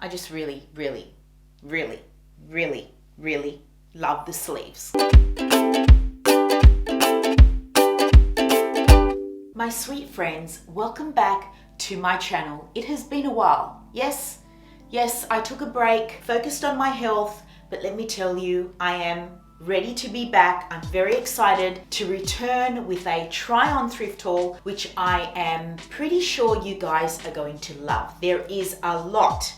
I just really, really, really, really, really love the sleeves. My sweet friends, welcome back to my channel. It has been a while. Yes, I took a break, focused on my health, but let me tell you, I am ready to be back. I'm very excited to return with a try on thrift haul, which I am pretty sure you guys are going to love. There is a lot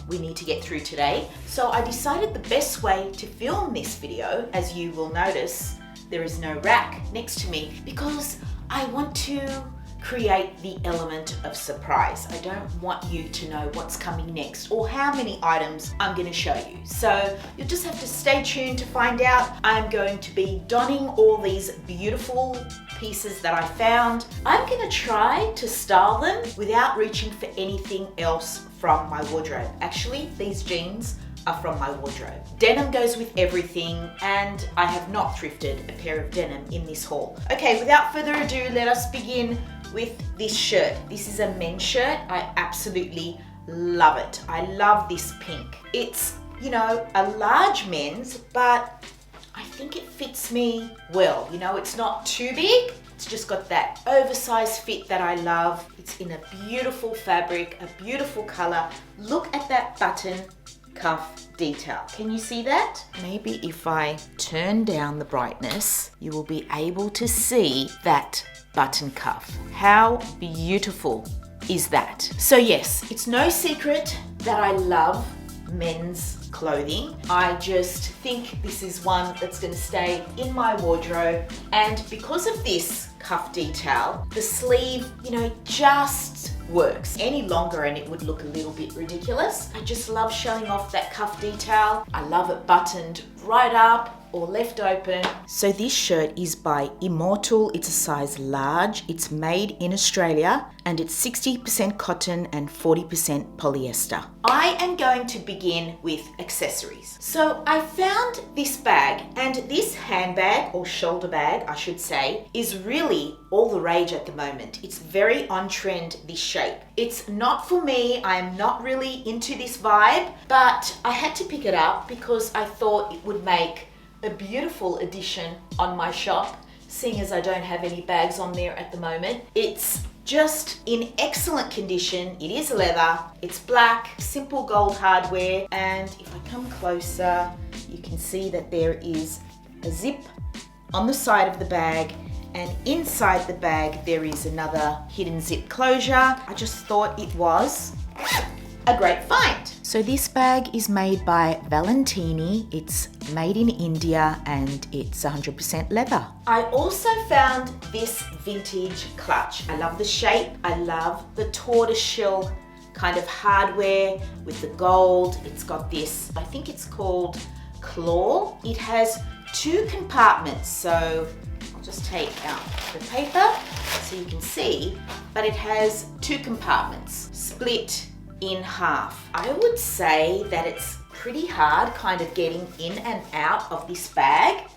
we need to get through today. So I decided the best way to film this video, as you will notice, there is no rack next to me because I want to create the element of surprise. I don't want you to know what's coming next or how many items I'm going to show you. So you'll just have to stay tuned to find out. I'm going to be donning all these beautiful pieces that I found. I'm going to try to style them without reaching for anything else from my wardrobe. Actually, these jeans are from my wardrobe. Denim goes with everything, and I have not thrifted a pair of denim in this haul. Okay, without further ado, let us begin with this shirt. This is a men's shirt. I absolutely love it. I love this pink. It's, you know, a large men's, but I think it fits me well. You know, it's not too big. It's just got that oversized fit that I love. It's in a beautiful fabric, a beautiful color. Look at that button cuff detail. Can you see that? Maybe if I turn down the brightness, you will be able to see that button cuff. How beautiful is that? So yes, it's no secret that I love men's clothing. I just think this is one that's going to stay in my wardrobe, and because of this cuff detail, the sleeve, you know, just works. Any longer and it would look a little bit ridiculous. I just love showing off that cuff detail. I love it buttoned right up or left open. So this shirt is by Immortal. It's a size large. It's made in Australia and it's 60% cotton and 40% polyester. I am going to begin with accessories. So I found this bag, and this handbag, or shoulder bag I should say, is really all the rage at the moment. It's very on trend, this shape. It's not for me. I am not really into this vibe, but I had to pick it up because I thought it would make a beautiful addition on my shop, seeing as I don't have any bags on there at the moment. It's just in excellent condition. It is leather, it's black, simple gold hardware, and if I come closer, you can see that there is a zip on the side of the bag, and inside the bag there is another hidden zip closure. I just thought it was a great find. So this bag is made by Valentini. It's made in India and it's 100% leather. I also found this vintage clutch. I love the shape. I love the tortoiseshell kind of hardware with the gold. It's got this, I think it's called claw. It has 2 compartments. So I'll just take out the paper so you can see, but it has 2 compartments split in half. I would say that it's pretty hard kind of getting in and out of this bag,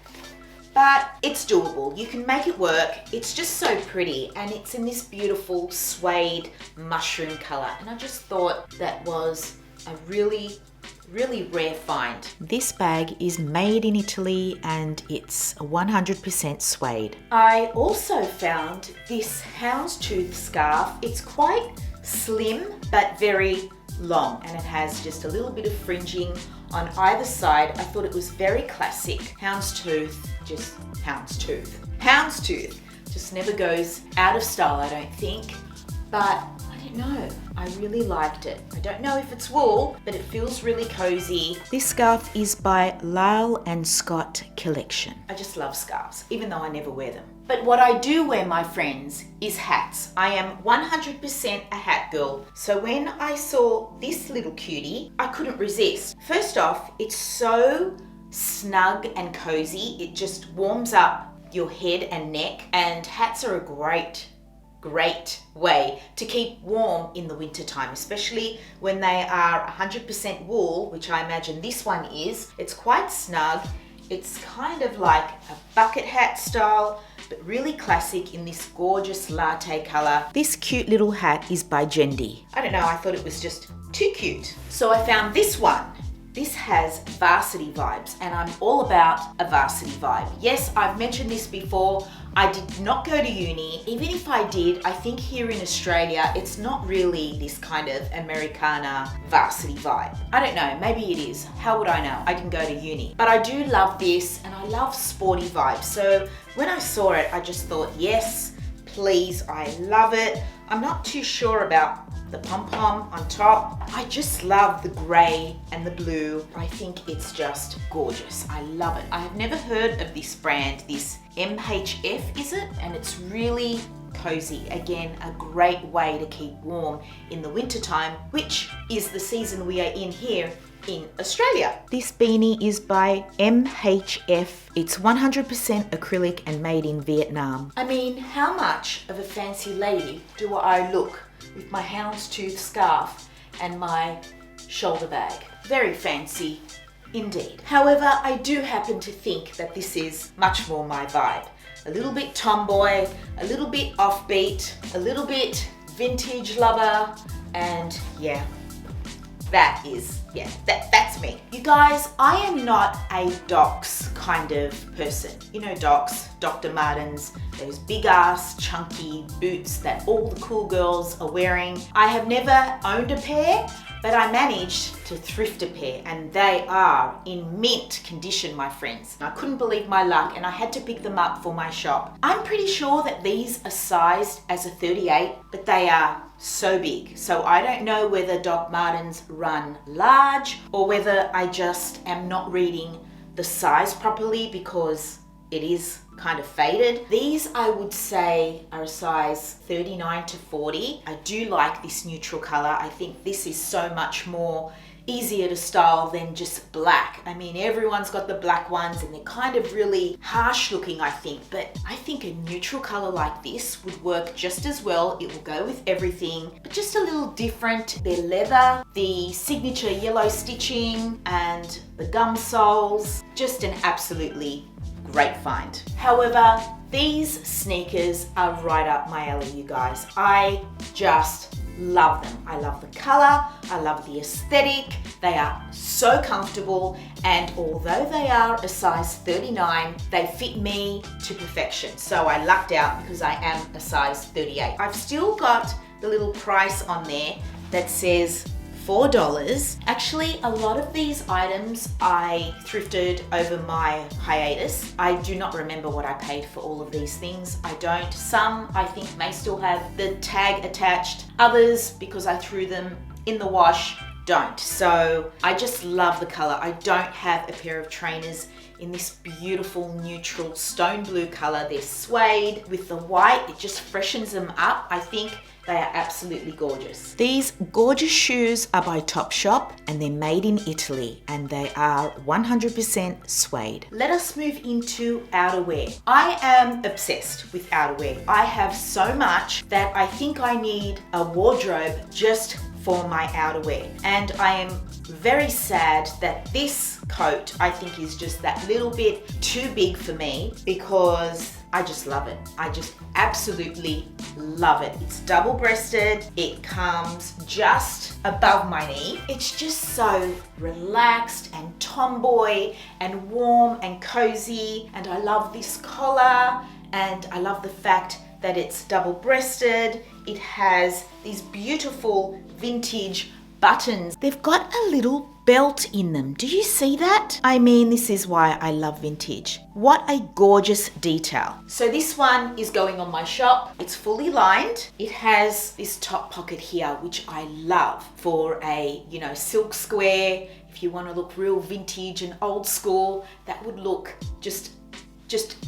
but it's doable. You can make it work. It's just so pretty, and it's in this beautiful suede mushroom color, and I just thought that was a really rare find. This bag is made in Italy and it's 100% suede. I also found this houndstooth scarf. It's quite slim but very long, and it has just a little bit of fringing on either side. I thought it was very classic. Houndstooth, just houndstooth. Houndstooth just never goes out of style, I don't think, but I don't know. I really liked it. I don't know if it's wool, but it feels really cozy. This scarf is by Lyle and Scott Collection. I just love scarves, even though I never wear them. But what I do wear, my friends, is hats. I am 100% a hat girl. So when I saw this little cutie, I couldn't resist. First off, it's so snug and cozy. It just warms up your head and neck, and hats are a great way to keep warm in the winter time, especially when they are 100% wool, which I imagine this one is. It's quite snug It's kind of like a bucket hat style, but really classic in this gorgeous latte color. This cute little hat is by Jendi. I don't know, I thought it was just too cute. So I found this one. This has varsity vibes, and I'm all about a varsity vibe. Yes, I've mentioned this before. I did not go to uni. Even if I did, I think here in Australia, it's not really this kind of Americana varsity vibe. I don't know, maybe it is. How would I know? I didn't go to uni. But I do love this, and I love sporty vibes. So when I saw it, I just thought, yes, please, I love it. I'm not too sure about the pom-pom on top. I just love the gray and the blue. I think it's just gorgeous. I love it. I have never heard of this brand, this MHF, is it? And it's really cozy. Again, a great way to keep warm in the wintertime, which is the season we are in here in Australia. This beanie is by MHF. It's 100% acrylic and made in Vietnam. I mean, how much of a fancy lady do I look with my houndstooth scarf and my shoulder bag? Very fancy indeed. However, I do happen to think that this is much more my vibe. A little bit tomboy, a little bit offbeat, a little bit vintage lover, and yeah, that's me. You guys, I am not a Docs kind of person. You know Docs, Dr. Martens, those big ass chunky boots that all the cool girls are wearing. I have never owned a pair, but I managed to thrift a pair, and they are in mint condition, my friends. I couldn't believe my luck, and I had to pick them up for my shop. I'm pretty sure that these are sized as a 38, but they are so big. So I don't know whether Doc Martens run large or whether I just am not reading the size properly because it is kind of faded. These, I would say, are a size 39 to 40. I do like this neutral color. I think this is so much more easier to style than just black. I mean, everyone's got the black ones and they're kind of really harsh looking, I think, but I think a neutral color like this would work just as well. It will go with everything, but just a little different. They're leather, the signature yellow stitching and the gum soles, just an absolutely great find. However, these sneakers are right up my alley, you guys. I just love them. I love the color, I love the aesthetic. They are so comfortable, and although they are a size 39, they fit me to perfection. So I lucked out because I am a size 38. I've still got the little price on there that says $4. Actually, a lot of these items I thrifted over my hiatus. I do not remember what I paid for all of these things. I don't. Some I think may still have the tag attached. Others, because I threw them in the wash, don't. So I just love the color. I don't have a pair of trainers in this beautiful neutral stone blue color. They're suede with the white. It just freshens them up. I think they are absolutely gorgeous. These gorgeous shoes are by Topshop and they're made in Italy and they are 100% suede. Let us move into outerwear. I am obsessed with outerwear. I have so much that I think I need a wardrobe just for my outerwear. And I am very sad that this coat I think is just that little bit too big for me because I just love it. I just absolutely love it. It's double-breasted. It comes just above my knee. It's just so relaxed and tomboy and warm and cozy. And I love this collar, and I love the fact that it's double-breasted. It has these beautiful vintage buttons. They've got a little belt in them. Do you see that? I mean, this is why I love vintage. What a gorgeous detail. So this one is going on my shop. It's fully lined. It has this top pocket here, which I love for a, you know, silk square. If you want to look real vintage and old school, that would look just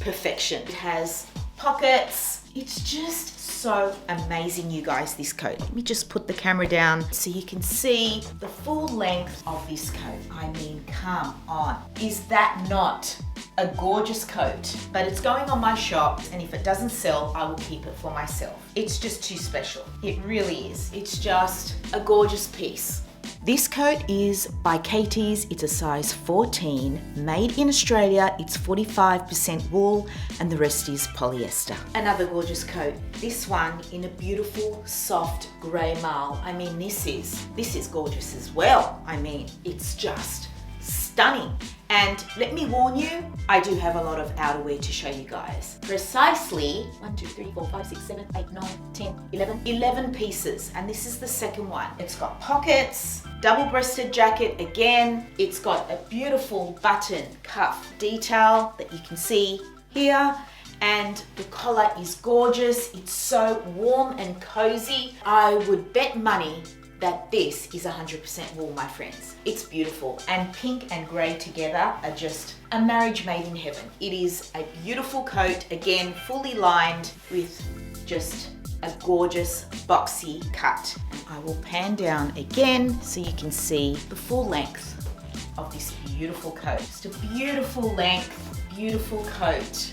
perfection. It has pockets. It's just so amazing, you guys, this coat. Let me just put the camera down so you can see the full length of this coat. I mean, come on. Is that not a gorgeous coat? But it's going on my shop, and if it doesn't sell, I will keep it for myself. It's just too special. It really is. It's just a gorgeous piece. This coat is by Katie's. It's a size 14, made in Australia. It's 45% wool and the rest is polyester. Another gorgeous coat. This one in a beautiful soft grey marl. I mean, this is gorgeous as well. I mean, it's just stunning. And let me warn you, I do have a lot of outerwear to show you guys. Precisely 1, 2, 3, 4, 5, 6, 7, 8, 9, 10, 11 pieces. And this is the second one. It's got pockets, double-breasted jacket again. It's got a beautiful button cuff detail that you can see here. And the collar is gorgeous. It's so warm and cozy. I would bet money that this is 100% wool, my friends. It's beautiful, and pink and grey together are just a marriage made in heaven. It is a beautiful coat, again, fully lined with just a gorgeous boxy cut. And I will pan down again so you can see the full length of this beautiful coat. Just a beautiful length, beautiful coat.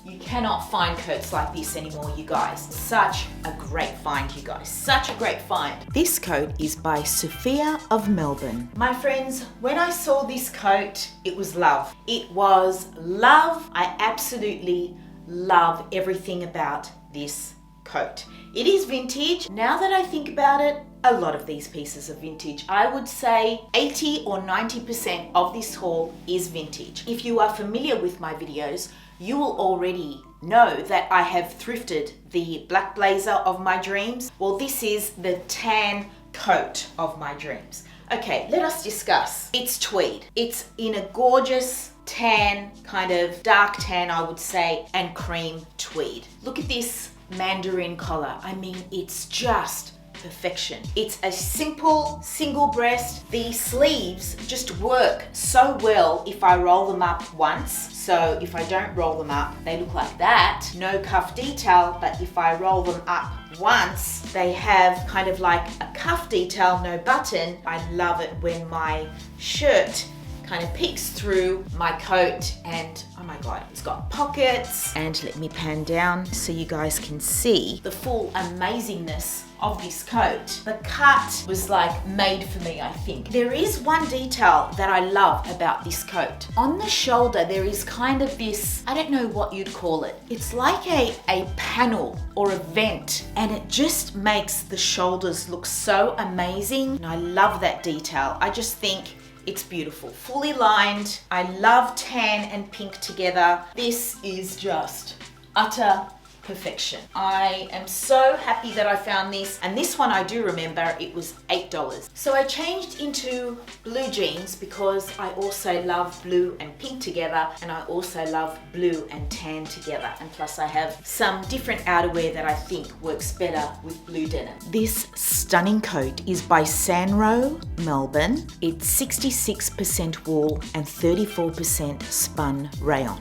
You cannot find coats like this anymore, you guys. Such a great find, you guys. Such a great find. This coat is by Sophia of Melbourne. My friends, when I saw this coat, it was love. It was love. I absolutely love everything about this coat. It is vintage. Now that I think about it, a lot of these pieces are vintage. I would say 80 or 90% of this haul is vintage. If you are familiar with my videos, you will already know that I have thrifted the black blazer of my dreams. Well, this is the tan coat of my dreams. Okay, let us discuss. It's tweed. It's in a gorgeous tan, kind of dark tan, I would say, and cream tweed. Look at this mandarin collar. I mean, it's just perfection. It's a simple single breast. The sleeves just work so well if I roll them up once. So if I don't roll them up, they look like that. No cuff detail, but if I roll them up once, they have kind of like a cuff detail, no button. I love it when my shirt kind of peeks through my coat, and oh my god, it's got pockets. And let me pan down so you guys can see the full amazingness of this coat. The cut was like made for me, I think. There is one detail that I love about this coat. On the shoulder, there is kind of this, I don't know what you'd call it. It's like a panel or a vent, and it just makes the shoulders look so amazing. And I love that detail. I just think it's beautiful. Fully lined. I love tan and pink together. This is just utter perfection. I am so happy that I found this. And this one I do remember, it was $8. So I changed into blue jeans because I also love blue and pink together, and I also love blue and tan together. And plus I have some different outerwear that I think works better with blue denim. This stunning coat is by Sanro, Melbourne. It's 66% wool and 34% spun rayon.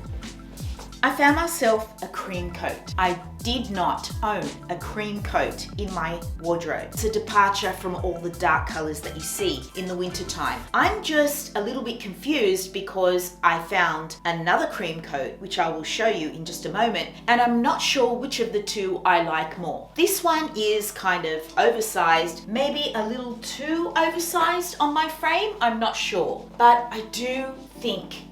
I found myself a cream coat. I did not own a cream coat in my wardrobe. It's a departure from all the dark colors that you see in the winter time. I'm just a little bit confused because I found another cream coat, which I will show you in just a moment, and I'm not sure which of the two I like more. This one is kind of oversized, maybe a little too oversized on my frame, I'm not sure, but I do think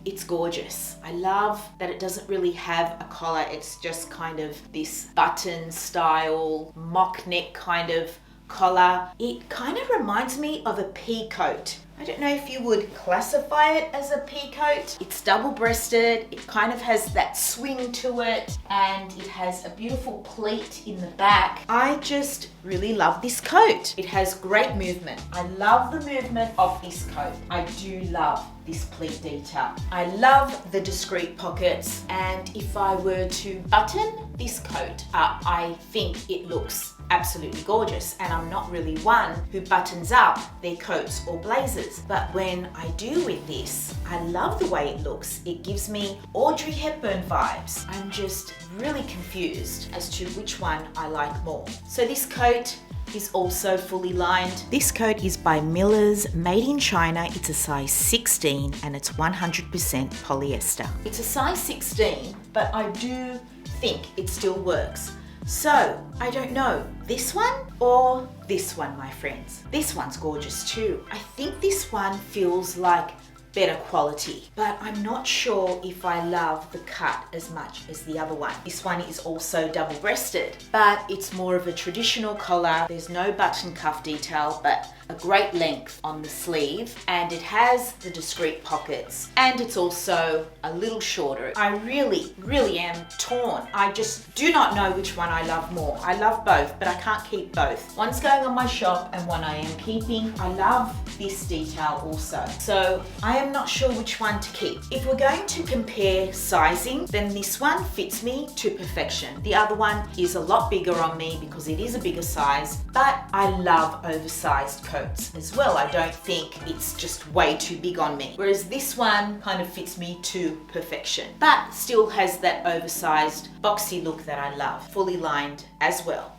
it's gorgeous. I love that it doesn't really have a collar. It's just kind of this button style, mock neck kind of collar. It kind of reminds me of a pea coat. I don't know if you would classify it as a pea coat. It's double-breasted. It kind of has that swing to it, and it has a beautiful pleat in the back. I just really love this coat. It has great movement. I love the movement of this coat. I do love this pleat detail. I love the discreet pockets, and if I were to button this coat up, I think it looks absolutely gorgeous. And I'm not really one who buttons up their coats or blazers, but when I do with this, I love the way it looks. It gives me Audrey Hepburn vibes. I'm just really confused as to which one I like more. So this coat is also fully lined. This coat is by Miller's, made in China. It's a size 16 and it's 100% polyester. It's a size 16, but I do think it still works. So, I don't know, this one or this one, my friends. This one's gorgeous too. I think this one feels like better quality, but I'm not sure if I love the cut as much as the other one. This one is also double-breasted, but it's more of a traditional collar. There's no button cuff detail, but a great length on the sleeve, and it has the discreet pockets, and it's also a little shorter. I really am torn. I just do not know which one I love more. I love both, but I can't keep both. One's going on my shop and one I am keeping. I love this detail also, so I am not sure which one to keep. If we're going to compare sizing, then this one fits me to perfection. The other one is a lot bigger on me because it is a bigger size, but I love oversized coats as well. I don't think it's just way too big on me. Whereas this one kind of fits me to perfection, but still has that oversized boxy look that I love. Fully lined as well.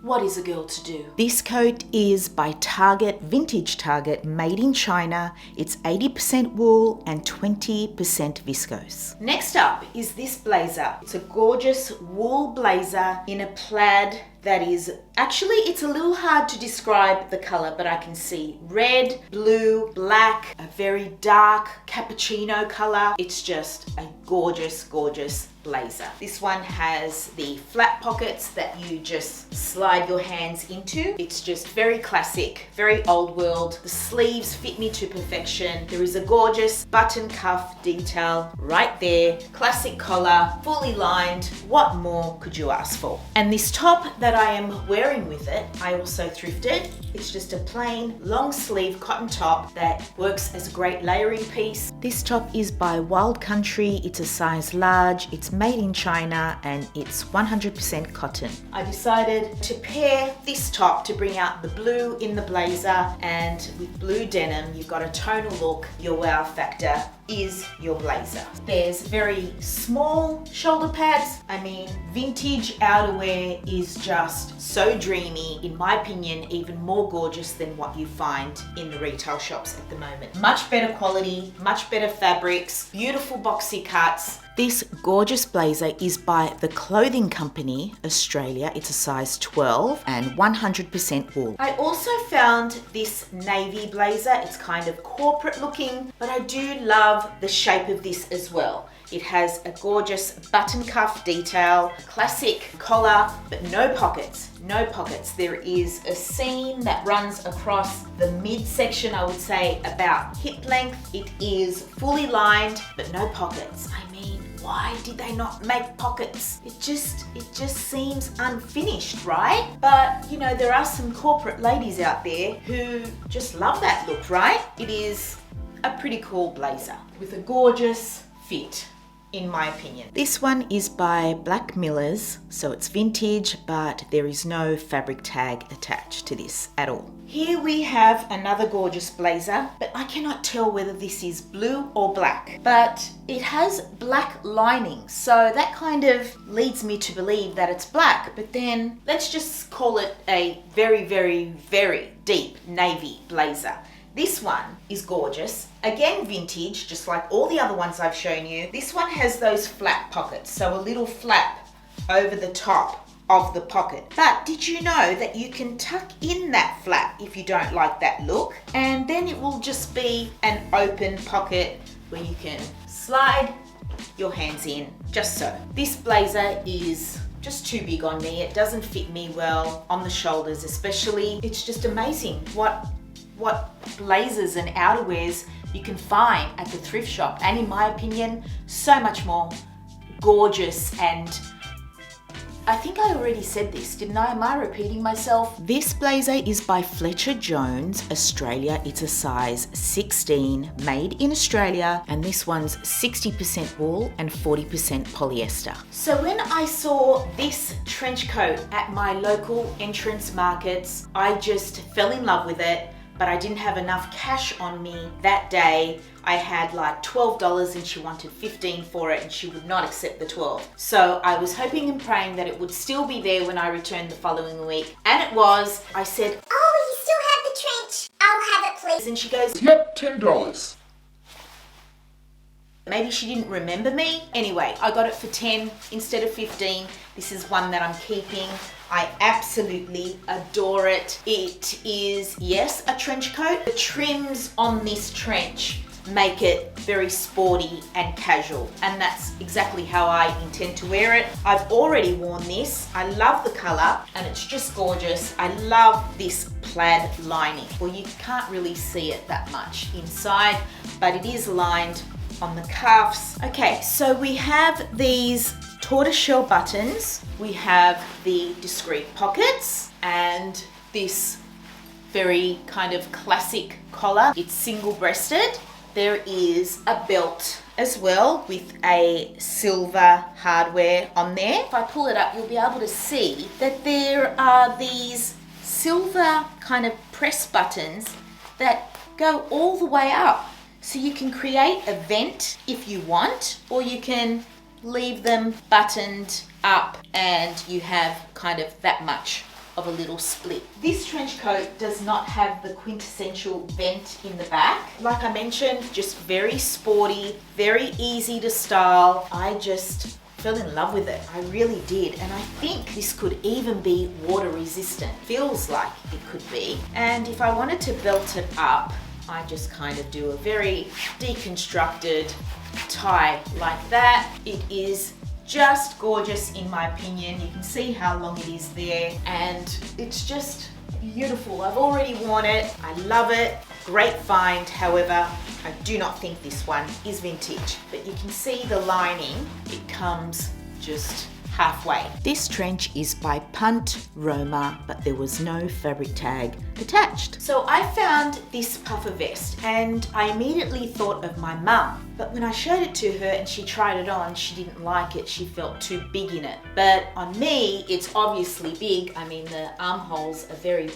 What is a girl to do? This coat is by Target, vintage Target, made in China. It's 80% wool and 20% viscose. Next up is this blazer. It's a gorgeous wool blazer in a plaid that is, actually it's a little hard to describe the color, but I can see red, blue, black, a very dark cappuccino color. It's just a gorgeous, gorgeous blazer. This one has the flat pockets that you just slide your hands into. It's just very classic, very old world. The sleeves fit me to perfection. There is a gorgeous button cuff detail right there. Classic collar, fully lined. What more could you ask for? And this top that I am wearing with it, I also thrifted. It's just a plain long sleeve cotton top that works as a great layering piece. This top is by Wild Country. It's a size large. It's made in China and it's 100% cotton. I decided to pair this top to bring out the blue in the blazer, and with blue denim, you've got a tonal look. Your wow factor is your blazer. There's very small shoulder pads. I mean, vintage outerwear is just so dreamy. In my opinion, even more gorgeous than what you find in the retail shops at the moment. Much better quality, much better fabrics, beautiful boxy cuts. This gorgeous blazer is by the clothing company Australia. It's a size 12 and 100% wool. I also found this navy blazer. It's kind of corporate looking, but I do love the shape of this as well. It has a gorgeous button cuff detail, classic collar, but no pockets. No pockets. There is a seam that runs across the midsection, I would say about hip length. It is fully lined, but no pockets. I mean, why did they not make pockets? It just seems unfinished, right? But you know, there are some corporate ladies out there who just love that look, right? It is a pretty cool blazer with a gorgeous fit, in my opinion. This one is by Black Millers, so it's vintage, but there is no fabric tag attached to this at all. Here we have another gorgeous blazer, but I cannot tell whether this is blue or black, but it has black lining, so that kind of leads me to believe that it's black, but then let's just call it a very, very, very deep navy blazer. This one is gorgeous. Again, vintage, just like all the other ones I've shown you. This one has those flat pockets, so a little flap over the top of the pocket. But did you know that you can tuck in that flap if you don't like that look? And then it will just be an open pocket where you can slide your hands in, just so. This blazer is just too big on me. It doesn't fit me well on the shoulders especially. It's just amazing what blazers and outerwears you can find at the thrift shop, and in my opinion, so much more gorgeous. And I think I already said this, didn't I? Am I repeating myself? This blazer is by Fletcher Jones, Australia. It's a size 16, made in Australia, and this one's 60% wool and 40% polyester. So when I saw this trench coat at my local entrance markets, I just fell in love with it. But I didn't have enough cash on me that day. I had like $12 and she wanted $15 for it, and she would not accept the 12. So I was hoping and praying that it would still be there when I returned the following week. And it was. I said, "Oh, you still have the trench? I'll have it, please." And she goes, "Yep, $10. Maybe she didn't remember me. Anyway, I got it for 10 instead of 15. This is one that I'm keeping. I absolutely adore it. It is, yes, a trench coat. The trims on this trench make it very sporty and casual, and that's exactly how I intend to wear it. I've already worn this. I love the color and it's just gorgeous. I love this plaid lining. Well, you can't really see it that much inside, but it is lined on the cuffs. Okay, so we have these tortoiseshell buttons. We have the discreet pockets and this very kind of classic collar. It's single-breasted. There is a belt as well with a silver hardware on there. If I pull it up, you'll be able to see that there are these silver kind of press buttons that go all the way up. So you can create a vent if you want, or you can leave them buttoned up and you have kind of that much of a little split. This trench coat does not have the quintessential vent in the back. Like I mentioned, just very sporty, very easy to style. I just fell in love with it. I really did. And I think this could even be water resistant. Feels like it could be. And if I wanted to belt it up, I just kind of do a very deconstructed tie like that. It is just gorgeous in my opinion. You can see how long it is there and it's just beautiful. I've already worn it. I love it. Great find. However, I do not think this one is vintage, but you can see the lining. It comes just halfway. This trench is by Punt Roma, but there was no fabric tag attached. So I found this puffer vest and I immediately thought of my mum. But when I showed it to her and she tried it on, she didn't like it. She felt too big in it. But on me, it's obviously big. I mean, the armholes are very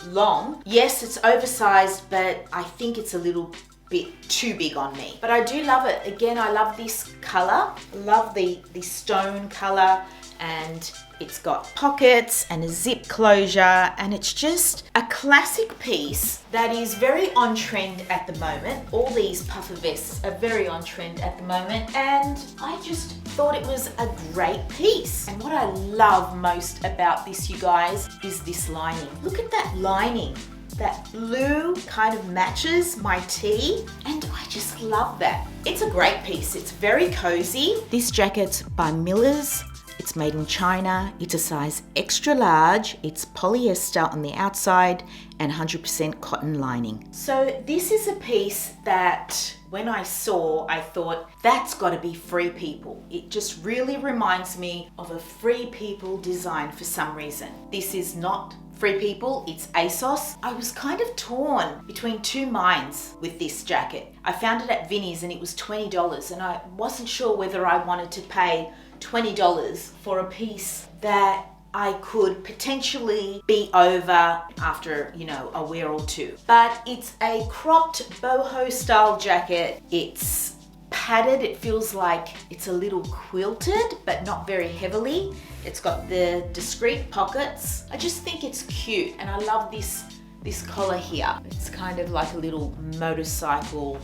long. Yes, it's oversized, but I think it's a little bit too big on me. But I do love it. Again, I love this color. I love the stone color, and it's got pockets and a zip closure, and it's just a classic piece that is very on trend at the moment. All these puffer vests are very on trend at the moment, and I just thought it was a great piece. And what I love most about this, you guys, is this lining. Look at that lining. That blue kind of matches my tee, and I just love that. It's a great piece. It's very cozy. This jacket's by Miller's. It's made in China. It's a size extra large. It's polyester on the outside and 100% cotton lining. So this is a piece that when I saw, I thought, that's got to be Free People. It just really reminds me of a Free People design for some reason. This is not Free People, it's Asos. I was kind of torn between two minds with this jacket. I found it at Vinnie's and it was $20, and I wasn't sure whether I wanted to pay $20 for a piece that I could potentially be over after, you know, a wear or two. But it's a cropped boho style jacket. It's padded. It feels like it's a little quilted, but not very heavily. It's got the discreet pockets. I just think it's cute, and I love this collar here. It's kind of like a little motorcycle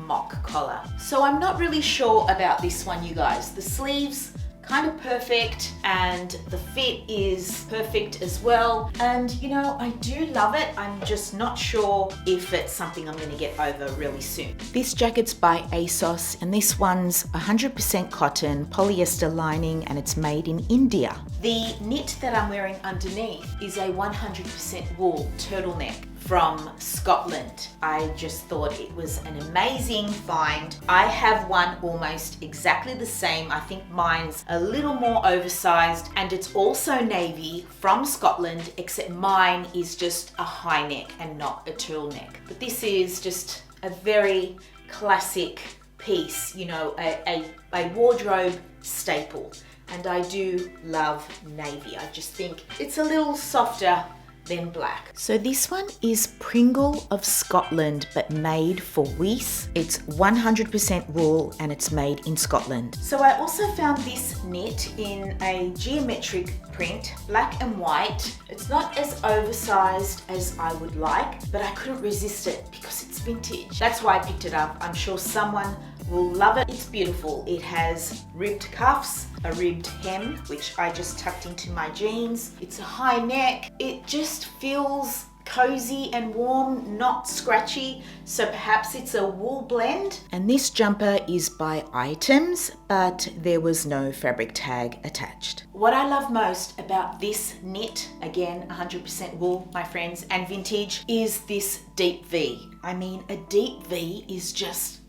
mock collar. So I'm not really sure about this one, you guys. The sleeves kind of perfect, and the fit is perfect as well. And you know, I do love it. I'm just not sure if it's something I'm gonna get over really soon. This jacket's by Asos, and this one's 100% cotton, polyester lining, and it's made in India. The knit that I'm wearing underneath is a 100% wool turtleneck from Scotland. I just thought it was an amazing find. I have one almost exactly the same. I think mine's a little more oversized, and it's also navy from Scotland, except mine is just a high neck and not a turtleneck. But this is just a very classic piece, you know, a wardrobe staple. And I do love navy. I just think it's a little softer than black. So this one is Pringle of Scotland, but made for Weiss. It's 100% wool and it's made in Scotland. So I also found this knit in a geometric print, black and white. It's not as oversized as I would like, but I couldn't resist it because it's vintage. That's why I picked it up. I'm sure someone will love it. It's beautiful. It has ribbed cuffs, a ribbed hem, which I just tucked into my jeans. It's a high neck. It just feels cozy and warm, not scratchy, so perhaps it's a wool blend. And this jumper is by Items, but there was no fabric tag attached. What I love most about this knit, again 100% wool my friends, and vintage, is this deep V. I mean, a deep V is just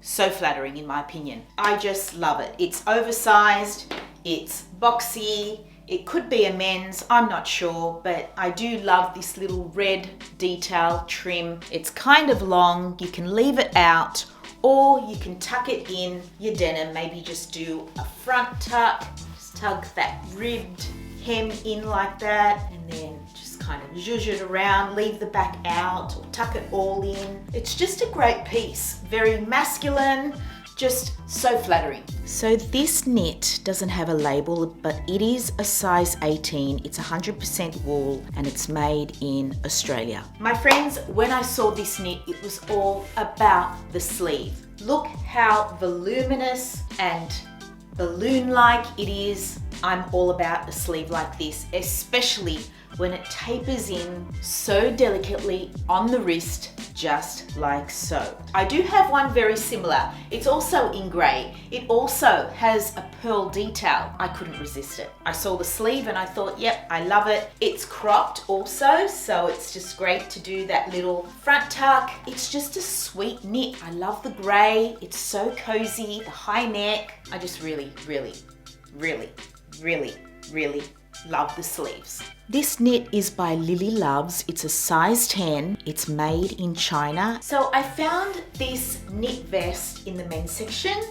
so flattering in my opinion. I just love it. It's oversized, it's boxy. It could be a men's, I'm not sure, but I do love this little red detail trim. It's kind of long, you can leave it out, or you can tuck it in your denim, maybe just do a front tuck, just tug that ribbed hem in like that, and then just kind of zhuzh it around, leave the back out, or tuck it all in. It's just a great piece, very masculine, just so flattering. So this knit doesn't have a label, but it is a size 18. It's 100% wool and it's made in Australia. My friends, when I saw this knit, it was all about the sleeve. Look how voluminous and balloon-like it is. I'm all about a sleeve like this, especially when it tapers in so delicately on the wrist, just like so. I do have one very similar. It's also in grey. It also has a pearl detail. I couldn't resist it. I saw the sleeve and I thought, yep, I love it. It's cropped also, so it's just great to do that little front tuck. It's just a sweet knit. I love the grey. It's so cozy, the high neck. I just really love the sleeves. This knit is by Lily Loves. It's a size 10. It's made in China. So I found this knit vest in the men's section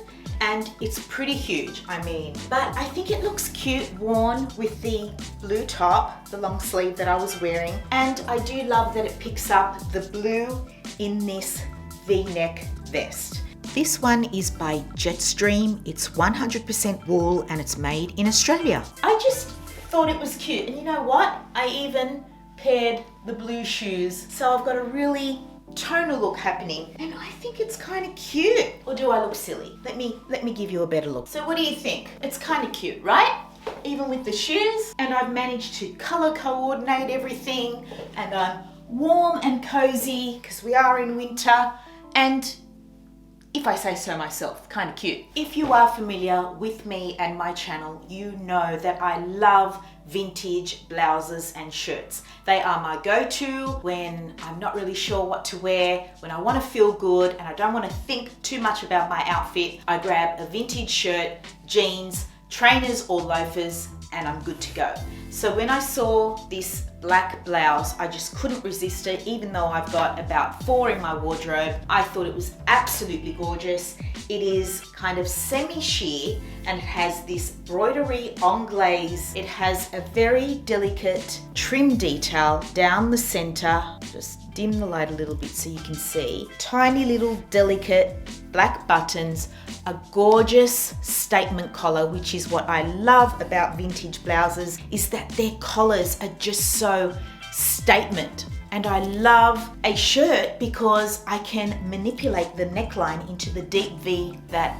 and it's pretty huge, I mean, but I think it looks cute worn with the blue top, the long sleeve that I was wearing. And I do love that it picks up the blue in this V-neck vest. This one is by Jetstream. It's 100% wool and it's made in Australia. I just thought it was cute, and you know what? I even paired the blue shoes, so I've got a really tonal look happening, and I think it's kind of cute. Or do I look silly? Let me give you a better look. So what do you think? It's kind of cute, right? Even with the shoes, and I've managed to color coordinate everything, and I'm warm and cozy because we are in winter, and if I say so myself, kind of cute. If you are familiar with me and my channel, you know that I love vintage blouses and shirts. They are my go-to when I'm not really sure what to wear, when I want to feel good and I don't want to think too much about my outfit. I grab a vintage shirt, jeans, trainers or loafers, and I'm good to go. So when I saw this black blouse, I just couldn't resist it, even though I've got about 4 in my wardrobe. I thought it was absolutely gorgeous. It is kind of semi-sheer and it has this broderie anglaise. It has a very delicate trim detail down the center. Just dim the light a little bit so you can see. Tiny little delicate black buttons, a gorgeous statement collar, which is what I love about vintage blouses, is that their collars are just so statement. And I love a shirt because I can manipulate the neckline into the deep V that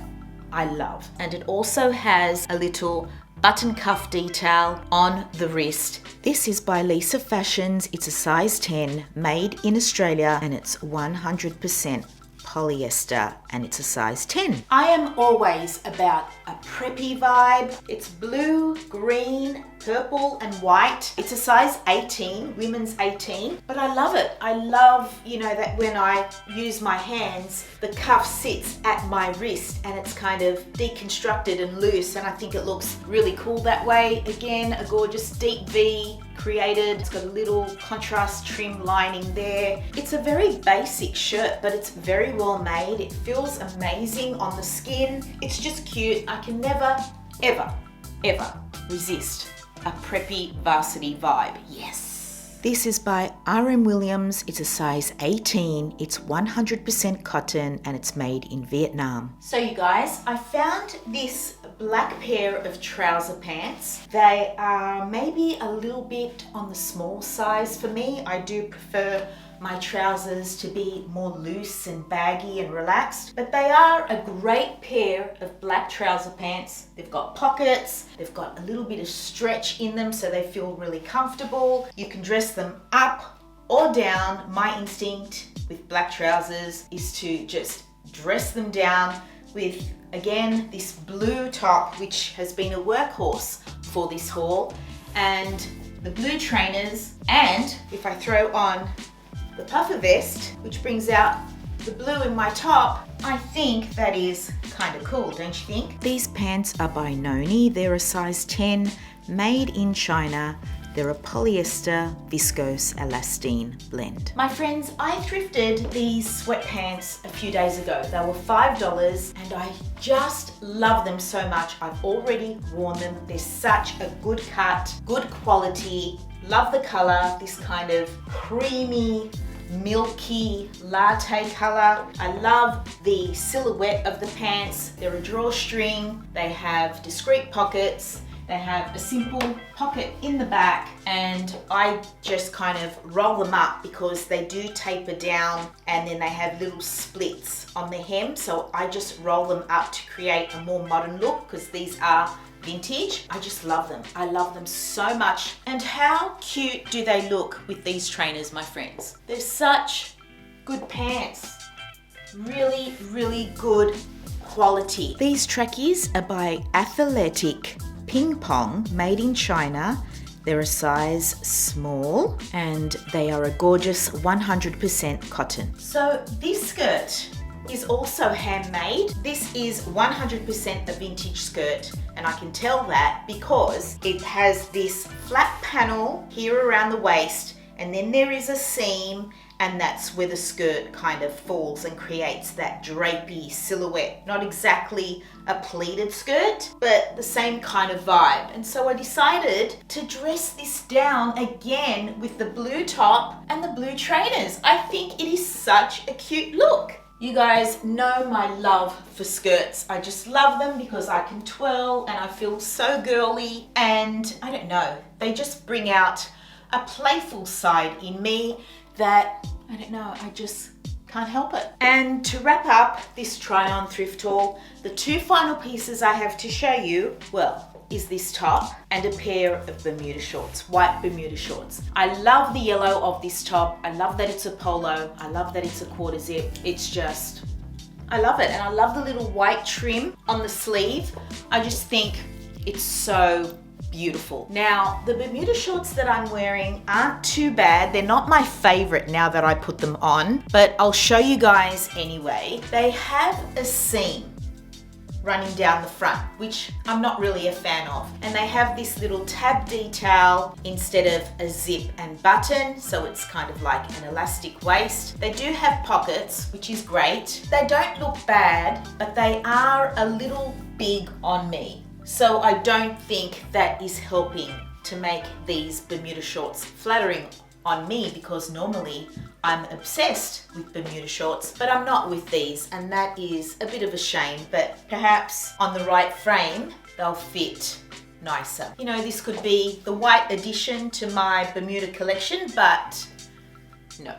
I love. And it also has a little button cuff detail on the wrist. This is by Lisa Fashions. It's a size 10, made in Australia, and it's 100% polyester, and it's a size 10. I am always about a preppy vibe. It's blue, green, purple and white. It's a size 18, women's 18, but I love it. I love, you know, that when I use my hands, the cuff sits at my wrist and it's kind of deconstructed and loose, and I think it looks really cool that way. Again, a gorgeous deep V created. It's got a little contrast trim lining there. It's a very basic shirt, but it's very well made. It feels amazing on the skin. It's just cute. I can never, ever, ever resist a preppy varsity vibe. Yes. This is by R.M. Williams. It's a size 18. It's 100% cotton and it's made in Vietnam. So you guys, I found this black pair of trouser pants. They are maybe a little bit on the small size for me. I do prefer my trousers to be more loose and baggy and relaxed, but they are a great pair of black trouser pants. They've got pockets, they've got a little bit of stretch in them so they feel really comfortable. You can dress them up or down. My instinct with black trousers is to just dress them down with, again, this blue top, which has been a workhorse for this haul, and the blue trainers, and if I throw on the puffer vest, which brings out the blue in my top, I think that is kind of cool, don't you think? These pants are by Noni. They're a size 10, made in China. They're a polyester viscose elastane blend. My friends, I thrifted these sweatpants a few days ago. They were $5 and I just love them so much. I've already worn them. They're such a good cut, good quality. Love the color, this kind of creamy, milky latte color. I love the silhouette of the pants. They're a drawstring. They have discreet pockets. They have a simple pocket in the back, and I just kind of roll them up because they do taper down and then they have little splits on the hem. So I just roll them up to create a more modern look because these are vintage. I just love them. I love them so much. And how cute do they look with these trainers, my friends? They're such good pants. Really, really good quality. These trackies are by Athletic Ping Pong, made in China. They're a size small and they are a gorgeous 100% cotton. So this skirt is also handmade. This is 100% a vintage skirt, and I can tell that because it has this flat panel here around the waist, and then there is a seam, and that's where the skirt kind of falls and creates that drapey silhouette. Not exactly a pleated skirt, but the same kind of vibe. And so I decided to dress this down again with the blue top and the blue trainers. I think it is such a cute look. You guys know my love for skirts. I just love them because I can twirl and I feel so girly, and I don't know, they just bring out a playful side in me that, I don't know, I just can't help it. And to wrap up this try on thrift haul, the two final pieces I have to show you, well, is this top and a pair of Bermuda shorts, white Bermuda shorts. I love the yellow of this top. I love that it's a polo. I love that it's a quarter zip. It's just, I love it. And I love the little white trim on the sleeve. I just think it's so beautiful. Now, the Bermuda shorts that I'm wearing aren't too bad. They're not my favorite now that I put them on, but I'll show you guys anyway. They have a seam running down the front, which I'm not really a fan of. And they have this little tab detail instead of a zip and button, so it's kind of like an elastic waist. They do have pockets, which is great. They don't look bad, but they are a little big on me. So I don't think that is helping to make these Bermuda shorts flattering on me, because normally I'm obsessed with Bermuda shorts, but I'm not with these, and that is a bit of a shame, but perhaps on the right frame, they'll fit nicer. You know, this could be the white addition to my Bermuda collection, but no,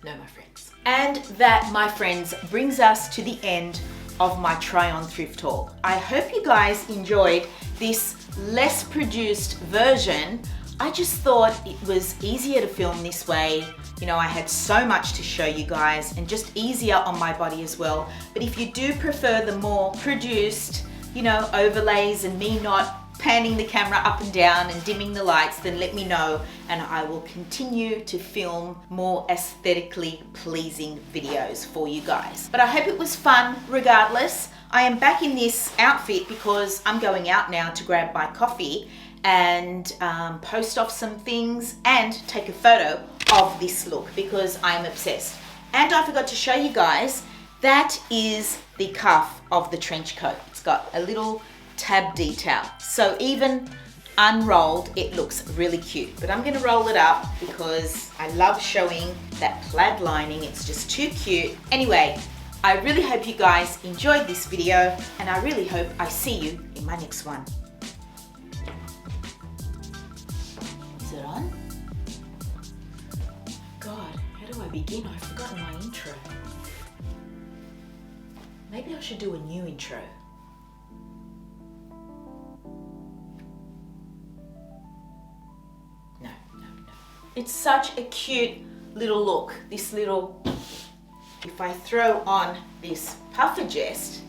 my friends. And that, my friends, brings us to the end of my try on thrift haul. I hope you guys enjoyed this less produced version. I just thought it was easier to film this way. You know, I had so much to show you guys, and just easier on my body as well. But if you do prefer the more produced, you know, overlays and me not panning the camera up and down and dimming the lights, then let me know and I will continue to film more aesthetically pleasing videos for you guys. But I hope it was fun regardless. I am back in this outfit because I'm going out now to grab my coffee and post off some things and take a photo of this look because I'm obsessed. And I forgot to show you guys, that is the cuff of the trench coat. It's got a little tab detail. So even unrolled, it looks really cute. But I'm gonna roll it up because I love showing that plaid lining. It's just too cute. Anyway, I really hope you guys enjoyed this video, and I really hope I see you in my next one. Is it on? God, how do I begin? I've forgotten my intro. Maybe I should do a new intro. No. It's such a cute little look. This little, if I throw on this puffer vest,